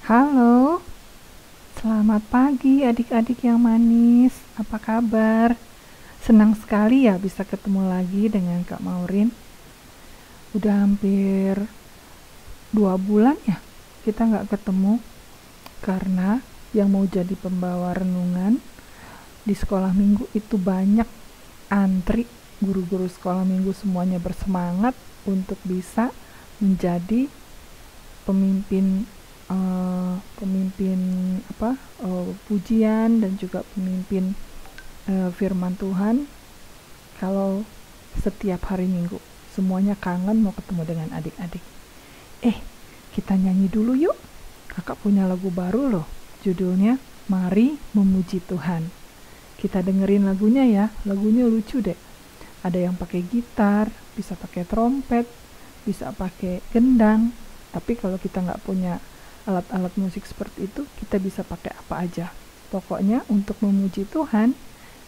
Halo, selamat pagi adik-adik yang manis. Apa kabar? Senang sekali ya bisa ketemu lagi dengan Kak Maureen. Udah hampir 2 bulan ya kita nggak ketemu karena yang mau jadi pembawa renungan di sekolah minggu itu banyak antri. Guru-guru sekolah minggu semuanya bersemangat untuk bisa menjadi pemimpin pemimpin pujian dan juga pemimpin firman Tuhan. Kalau setiap hari Minggu semuanya kangen mau ketemu dengan adik-adik. Kita nyanyi dulu yuk. Kakak punya lagu baru loh, judulnya Mari Memuji Tuhan. Kita dengerin lagunya ya, lagunya lucu deh. Ada yang pakai gitar, bisa pakai trompet, bisa pakai gendang. Tapi kalau kita nggak punya alat-alat musik seperti itu, kita bisa pakai apa aja. Pokoknya untuk memuji Tuhan,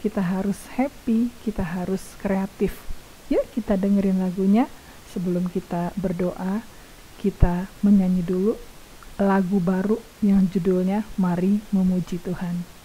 kita harus happy, kita harus kreatif. Yuk kita dengerin lagunya. Sebelum kita berdoa, kita menyanyi dulu lagu baru yang judulnya Mari Memuji Tuhan.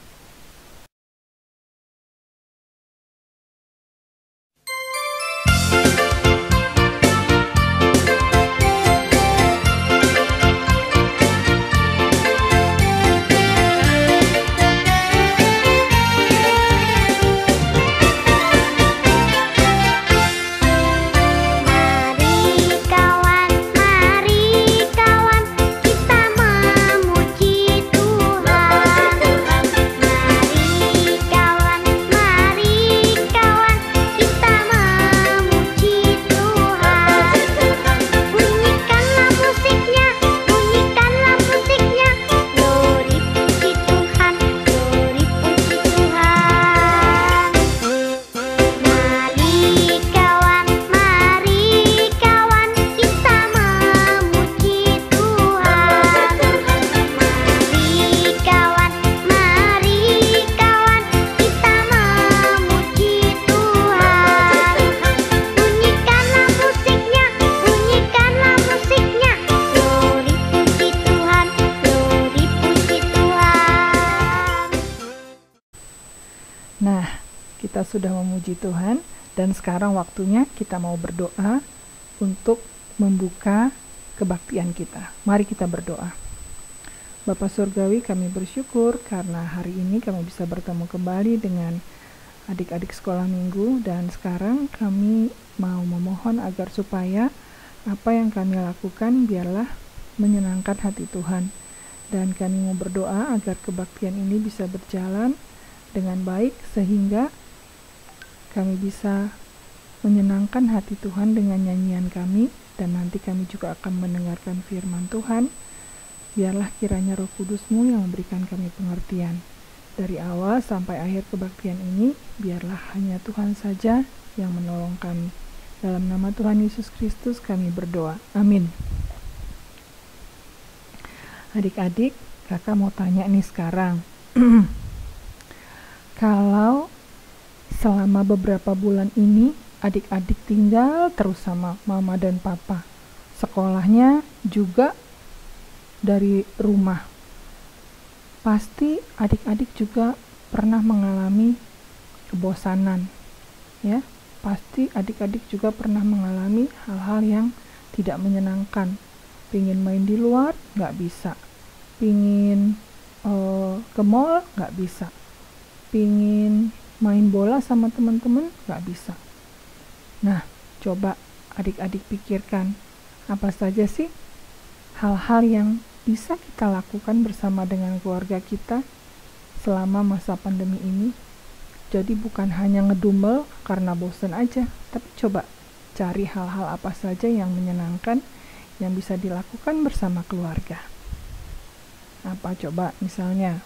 Nah, kita sudah memuji Tuhan dan sekarang waktunya kita mau berdoa untuk membuka kebaktian kita. Mari kita berdoa. Bapa Surgawi, kami bersyukur karena hari ini kami bisa bertemu kembali dengan adik-adik sekolah minggu, dan sekarang kami mau memohon agar supaya apa yang kami lakukan biarlah menyenangkan hati Tuhan. Dan kami mau berdoa agar kebaktian ini bisa berjalan dengan baik sehingga kami bisa menyenangkan hati Tuhan dengan nyanyian kami, dan nanti kami juga akan mendengarkan firman Tuhan. Biarlah kiranya Roh Kudus-Mu yang memberikan kami pengertian. Dari awal sampai akhir kebaktian ini, biarlah hanya Tuhan saja yang menolong kami. Dalam nama Tuhan Yesus Kristus kami berdoa. Amin. Adik-adik, kakak mau tanya nih sekarang. Kalau selama beberapa bulan ini adik-adik tinggal terus sama mama dan papa, sekolahnya juga dari rumah, pasti adik-adik juga pernah mengalami kebosanan, ya. Pasti adik-adik juga pernah mengalami hal-hal yang tidak menyenangkan. Pingin main di luar, nggak bisa. Pingin ke mall, nggak bisa. Pingin main bola sama teman-teman, nggak bisa. Nah, coba adik-adik pikirkan, apa saja sih hal-hal yang bisa kita lakukan bersama dengan keluarga kita selama masa pandemi ini. Jadi bukan hanya ngedumel karena bosan aja, tapi coba cari hal-hal apa saja yang menyenangkan yang bisa dilakukan bersama keluarga. Apa coba misalnya?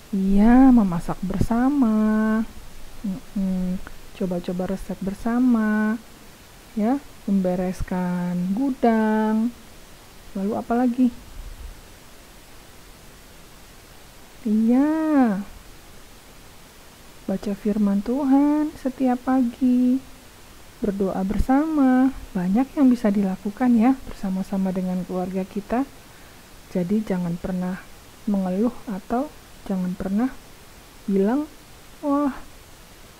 Iya, memasak bersama, coba-coba resep bersama, ya, membereskan gudang. Lalu apa lagi? Iya, baca firman Tuhan setiap pagi, berdoa bersama. Banyak yang bisa dilakukan ya bersama-sama dengan keluarga kita. Jadi jangan pernah mengeluh atau jangan pernah bilang, wah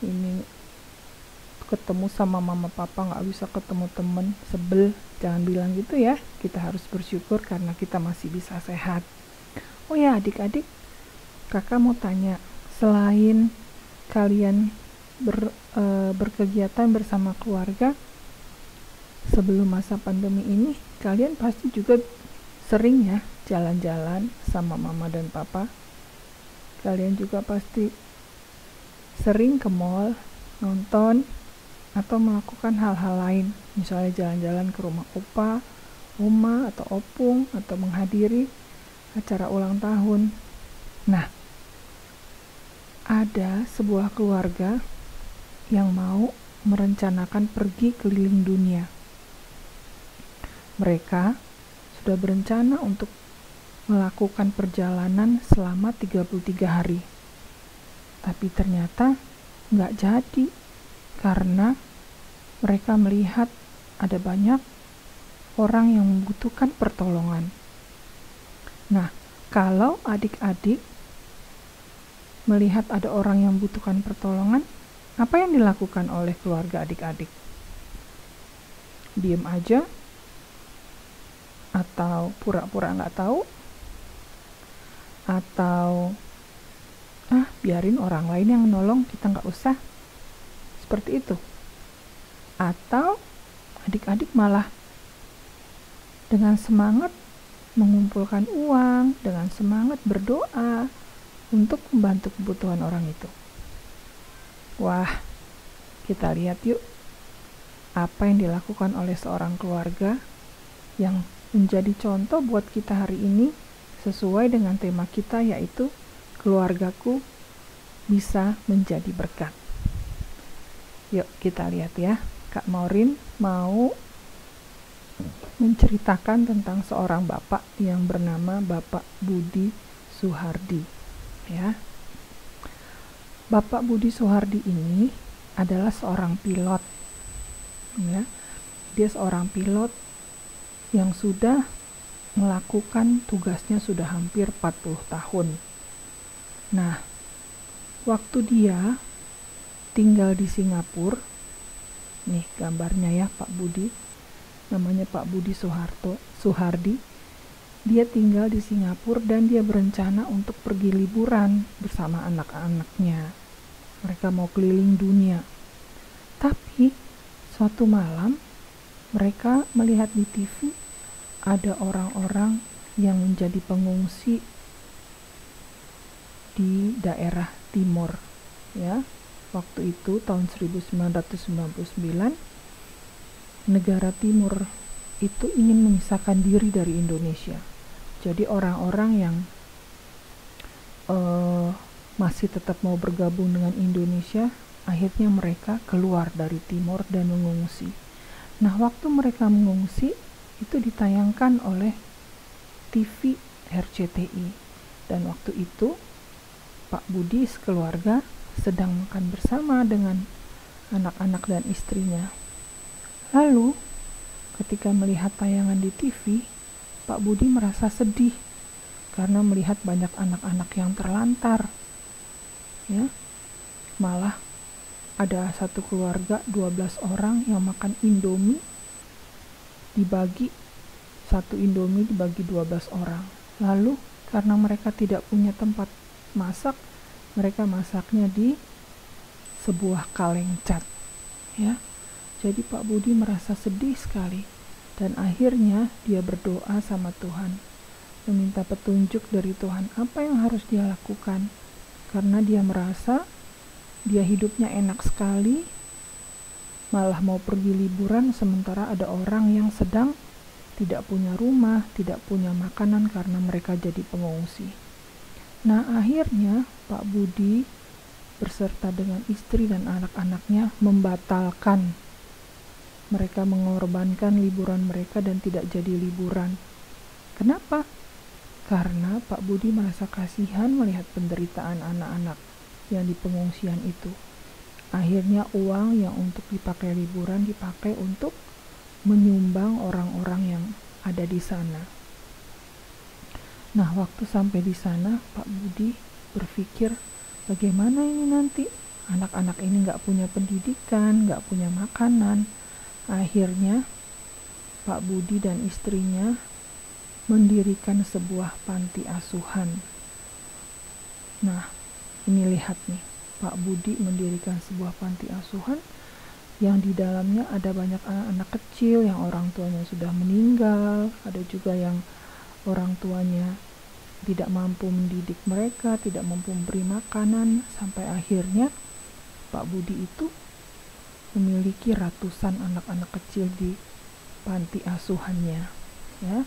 ini ketemu sama mama papa gak bisa ketemu temen, sebel. Jangan bilang gitu ya. Kita harus bersyukur karena kita masih bisa sehat. Oh ya adik-adik, kakak mau tanya, selain kalian berkegiatan bersama keluarga sebelum masa pandemi ini, kalian pasti juga sering ya jalan-jalan sama mama dan papa. Kalian juga pasti sering ke mall, nonton, atau melakukan hal-hal lain, misalnya jalan-jalan ke rumah opa, oma, atau opung, atau menghadiri acara ulang tahun. Nah, ada sebuah keluarga yang mau merencanakan pergi keliling dunia. Mereka sudah berencana untuk melakukan perjalanan selama 33 hari. Tapi ternyata nggak jadi karena mereka melihat ada banyak orang yang membutuhkan pertolongan. Nah, kalau adik-adik melihat ada orang yang membutuhkan pertolongan, apa yang dilakukan oleh keluarga adik-adik? Diam aja? Atau pura-pura nggak tahu? Atau biarin orang lain yang nolong, kita nggak usah? Seperti itu. Atau adik-adik malah dengan semangat mengumpulkan uang, dengan semangat berdoa untuk membantu kebutuhan orang itu. Wah, kita lihat yuk apa yang dilakukan oleh seorang keluarga yang menjadi contoh buat kita hari ini sesuai dengan tema kita, yaitu keluargaku bisa menjadi berkat. Yuk kita lihat ya. Kak Maureen mau menceritakan tentang seorang bapak yang bernama Bapak Budi Suhardi ya. Bapak Budi Suhardi ini adalah seorang pilot ya. Dia seorang pilot yang sudah melakukan tugasnya sudah hampir 40 tahun. Nah, waktu dia tinggal di Singapura, nih gambarnya ya Pak Budi, namanya Pak Budi Suhardi. Dia tinggal di Singapura dan dia berencana untuk pergi liburan bersama anak-anaknya. Mereka mau keliling dunia. Tapi suatu malam mereka melihat di TV ada orang-orang yang menjadi pengungsi di daerah timur ya. Waktu itu tahun 1999 negara timur itu ingin memisahkan diri dari Indonesia. Jadi orang-orang yang masih tetap mau bergabung dengan Indonesia, akhirnya mereka keluar dari timur dan mengungsi. Nah, waktu mereka mengungsi itu ditayangkan oleh TV RCTI, dan waktu itu Pak Budi sekeluarga sedang makan bersama dengan anak-anak dan istrinya. Lalu ketika melihat tayangan di TV, Pak Budi merasa sedih karena melihat banyak anak-anak yang terlantar ya. Malah ada satu keluarga 12 orang yang makan Indomie, dibagi satu Indomie dibagi 12 orang. Lalu karena mereka tidak punya tempat masak, mereka masaknya di sebuah kaleng cat ya. Jadi Pak Budi merasa sedih sekali dan akhirnya dia berdoa sama Tuhan, meminta petunjuk dari Tuhan apa yang harus dia lakukan, karena dia merasa dia hidupnya enak sekali, malah mau pergi liburan sementara ada orang yang sedang tidak punya rumah, tidak punya makanan karena mereka jadi pengungsi. Nah, akhirnya Pak Budi berserta dengan istri dan anak-anaknya membatalkan. Mereka mengorbankan liburan mereka dan tidak jadi liburan. Kenapa? Karena Pak Budi merasa kasihan melihat penderitaan anak-anak yang di pengungsian itu. Akhirnya uang yang untuk dipakai liburan dipakai untuk menyumbang orang-orang yang ada di sana. Nah, waktu sampai di sana, Pak Budi berpikir, bagaimana ini nanti? Anak-anak ini nggak punya pendidikan, nggak punya makanan. Akhirnya, Pak Budi dan istrinya mendirikan sebuah panti asuhan. Nah, ini lihat nih, Pak Budi mendirikan sebuah panti asuhan yang di dalamnya ada banyak anak-anak kecil yang orang tuanya sudah meninggal, ada juga yang orang tuanya tidak mampu mendidik mereka, tidak mampu memberi makanan, sampai akhirnya Pak Budi itu memiliki ratusan anak-anak kecil di panti asuhannya, ya.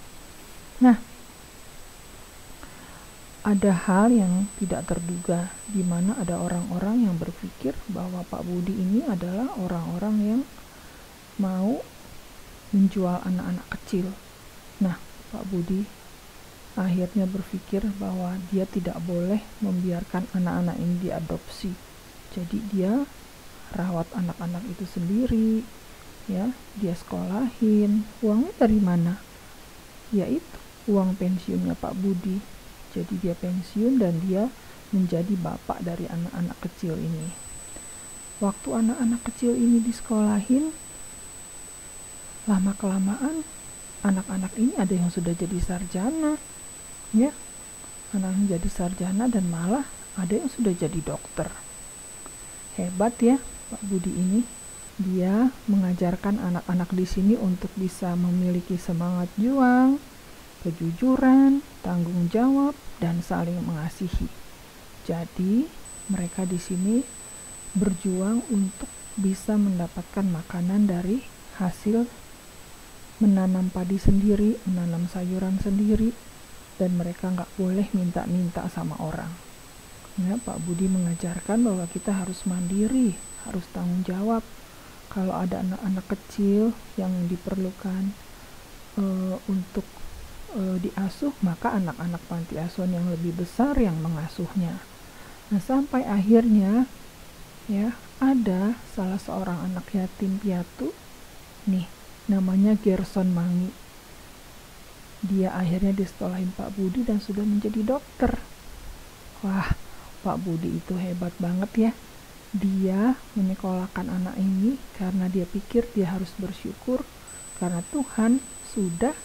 Nah, ada hal yang tidak terduga, di mana ada orang-orang yang berpikir bahwa Pak Budi ini adalah orang-orang yang mau menjual anak-anak kecil. Nah, Pak Budi akhirnya berpikir bahwa dia tidak boleh membiarkan anak-anak ini diadopsi. Jadi dia rawat anak-anak itu sendiri, ya, dia sekolahin. Uangnya dari mana? Yaitu uang pensiunnya Pak Budi. Jadi dia pensiun dan dia menjadi bapak dari anak-anak kecil ini. Waktu anak-anak kecil ini disekolahin, lama-kelamaan anak-anak ini ada yang sudah jadi sarjana, ya, anak yang jadi sarjana, dan malah ada yang sudah jadi dokter. Hebat ya Pak Budi ini. Dia mengajarkan anak-anak di sini untuk bisa memiliki semangat juang, kejujuran, tanggung jawab, dan saling mengasihi. Jadi, mereka di sini berjuang untuk bisa mendapatkan makanan dari hasil menanam padi sendiri, menanam sayuran sendiri, dan mereka nggak boleh minta-minta sama orang. Ya, Pak Budi mengajarkan bahwa kita harus mandiri, harus tanggung jawab. Kalau ada anak-anak kecil yang diperlukan untuk diasuh, maka anak-anak panti asuhan yang lebih besar yang mengasuhnya. Nah, sampai akhirnya ya ada salah seorang anak yatim piatu nih, namanya Gerson Mangi. Dia akhirnya disekolahin Pak Budi dan sudah menjadi dokter. Wah, Pak Budi itu hebat banget ya. Dia menyekolahkan anak ini karena dia pikir dia harus bersyukur karena Tuhan sudah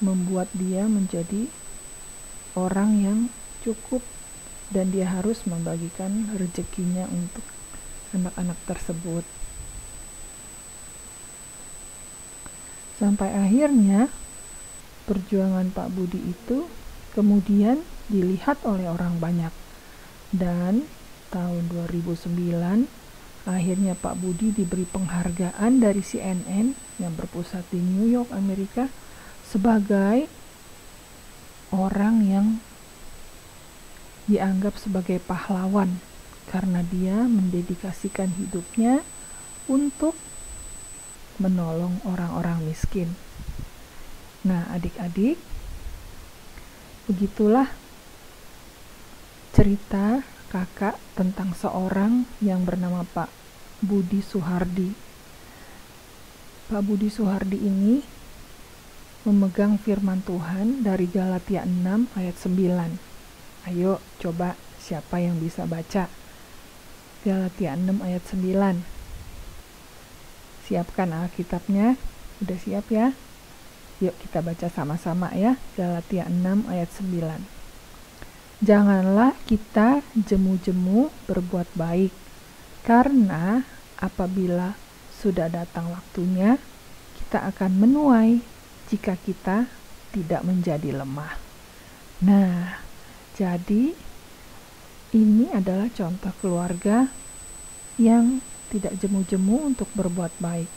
membuat dia menjadi orang yang cukup dan dia harus membagikan rezekinya untuk anak-anak tersebut. Sampai akhirnya perjuangan Pak Budi itu kemudian dilihat oleh orang banyak, dan tahun 2009 akhirnya Pak Budi diberi penghargaan dari CNN yang berpusat di New York, Amerika, sebagai orang yang dianggap sebagai pahlawan karena dia mendedikasikan hidupnya untuk menolong orang-orang miskin. Nah, adik-adik, begitulah cerita kakak tentang seorang yang bernama Pak Budi Suhardi. Pak Budi Suhardi ini memegang firman Tuhan dari Galatia 6 ayat 9. Ayo coba siapa yang bisa baca Galatia 6 ayat 9. Siapkan Alkitabnya, udah siap ya? Yuk kita baca sama-sama ya, Galatia 6 ayat 9. Janganlah kita jemu-jemu berbuat baik, karena apabila sudah datang waktunya, kita akan menuai jika kita tidak menjadi lemah. Nah, jadi ini adalah contoh keluarga yang tidak jemu-jemu untuk berbuat baik.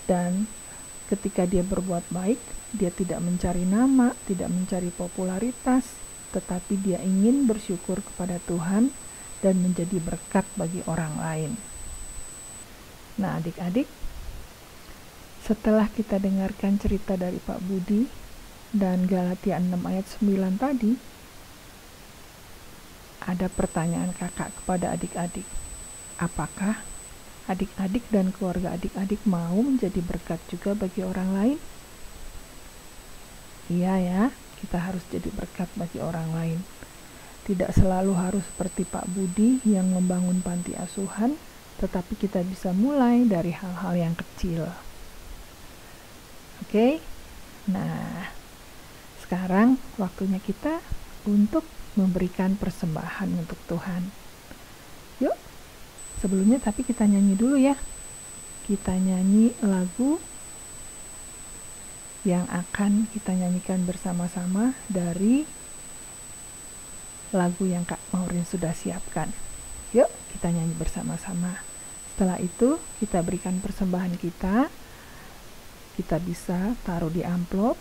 Dan ketika dia berbuat baik, dia tidak mencari nama, tidak mencari popularitas, tetapi dia ingin bersyukur kepada Tuhan dan menjadi berkat bagi orang lain. Nah, adik-adik, setelah kita dengarkan cerita dari Pak Budi dan Galatia 6 ayat 9 tadi, ada pertanyaan kakak kepada adik-adik. Apakah adik-adik dan keluarga adik-adik mau menjadi berkat juga bagi orang lain? Iya ya, kita harus jadi berkat bagi orang lain. Tidak selalu harus seperti Pak Budi yang membangun panti asuhan, tetapi kita bisa mulai dari hal-hal yang kecil. Oke? Nah, sekarang waktunya kita untuk memberikan persembahan untuk Tuhan. Yuk, sebelumnya tapi kita nyanyi dulu ya. Kita nyanyi lagu yang akan kita nyanyikan bersama-sama dari lagu yang Kak Maureen sudah siapkan. Yuk, kita nyanyi bersama-sama. Setelah itu, kita berikan persembahan kita. Kita bisa taruh di amplop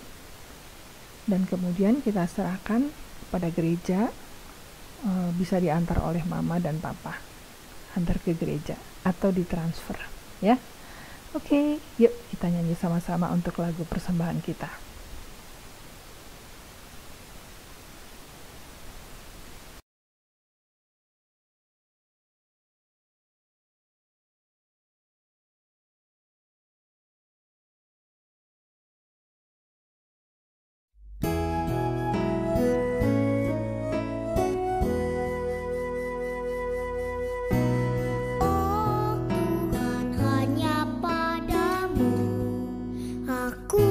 dan kemudian kita serahkan pada gereja. Bisa diantar oleh mama dan papa, antar ke gereja atau ditransfer ya. Oke, yuk kita nyanyi sama-sama untuk lagu persembahan kita. Tuhan, hanya padamu aku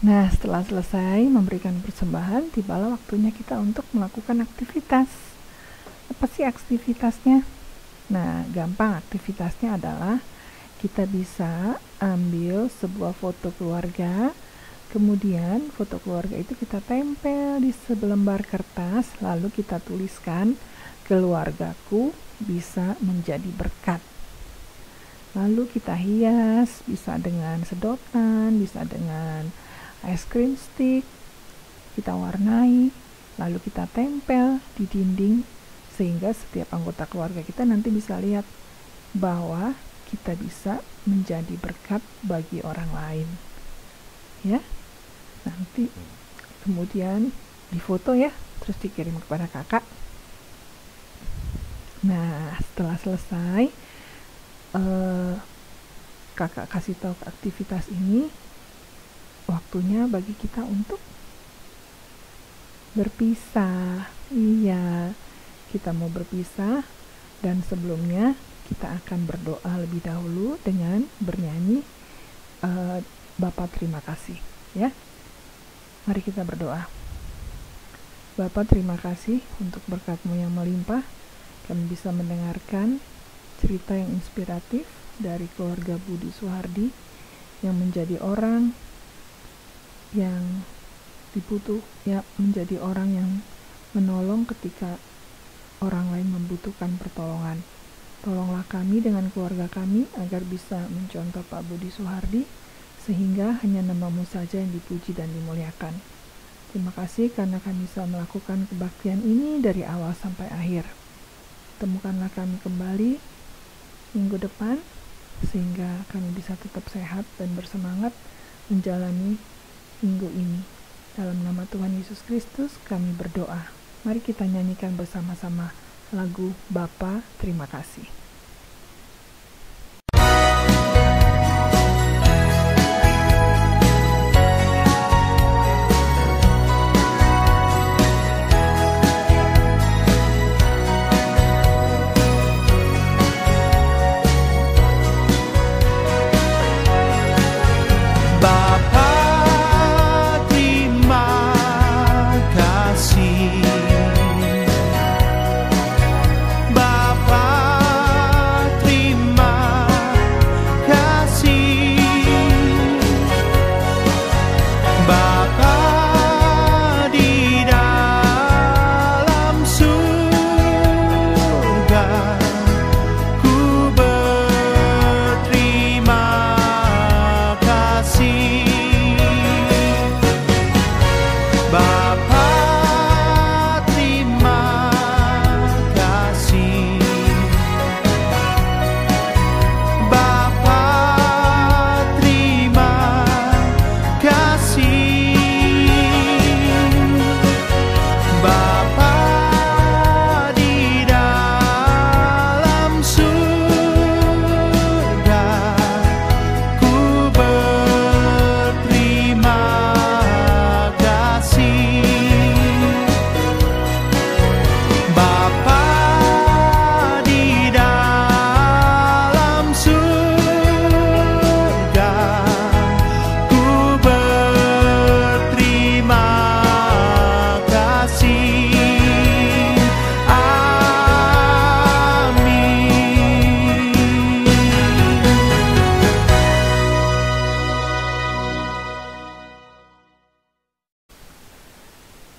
Nah, setelah selesai memberikan persembahan, tibalah waktunya kita untuk melakukan aktivitas. Apa sih aktivitasnya? Nah, gampang, aktivitasnya adalah kita bisa ambil sebuah foto keluarga, kemudian foto keluarga itu kita tempel di selembar kertas, lalu kita tuliskan, keluargaku bisa menjadi berkat. Lalu kita hias, bisa dengan sedotan, bisa dengan es krim stick, kita warnai, lalu kita tempel di dinding, sehingga setiap anggota keluarga kita nanti bisa lihat bahwa kita bisa menjadi berkat bagi orang lain. Ya, nanti kemudian difoto ya, terus dikirim kepada kakak. Nah, setelah selesai, kakak kasih tahu aktivitas ini, waktunya bagi kita untuk berpisah. Iya, kita mau berpisah, dan sebelumnya kita akan berdoa lebih dahulu dengan bernyanyi Bapa terima kasih, ya. Mari kita berdoa. Bapa terima kasih untuk berkat-Mu yang melimpah. Kami bisa mendengarkan cerita yang inspiratif dari keluarga Budi Suhardi yang menjadi orang yang menjadi orang yang menolong ketika orang lain membutuhkan pertolongan. Tolonglah kami dengan keluarga kami agar bisa mencontoh Pak Budi Suhardi, sehingga hanya nama-Mu saja yang dipuji dan dimuliakan. Terima kasih karena kami bisa melakukan kebaktian ini dari awal sampai akhir. Temukanlah kami kembali minggu depan, sehingga kami bisa tetap sehat dan bersemangat menjalani minggu ini. Dalam nama Tuhan Yesus Kristus kami berdoa. Mari kita nyanyikan bersama-sama lagu Bapa Terima Kasih.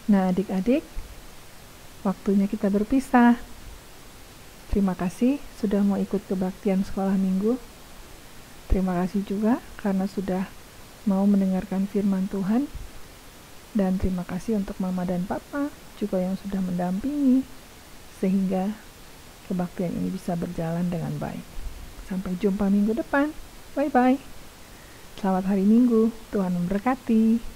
Nah, adik-adik, waktunya kita berpisah. Terima kasih sudah mau ikut kebaktian sekolah minggu. Terima kasih juga karena sudah mau mendengarkan firman Tuhan. Dan terima kasih untuk Mama dan Papa juga yang sudah mendampingi sehingga kebaktian ini bisa berjalan dengan baik. Sampai jumpa minggu depan. Bye-bye. Selamat hari Minggu. Tuhan memberkati.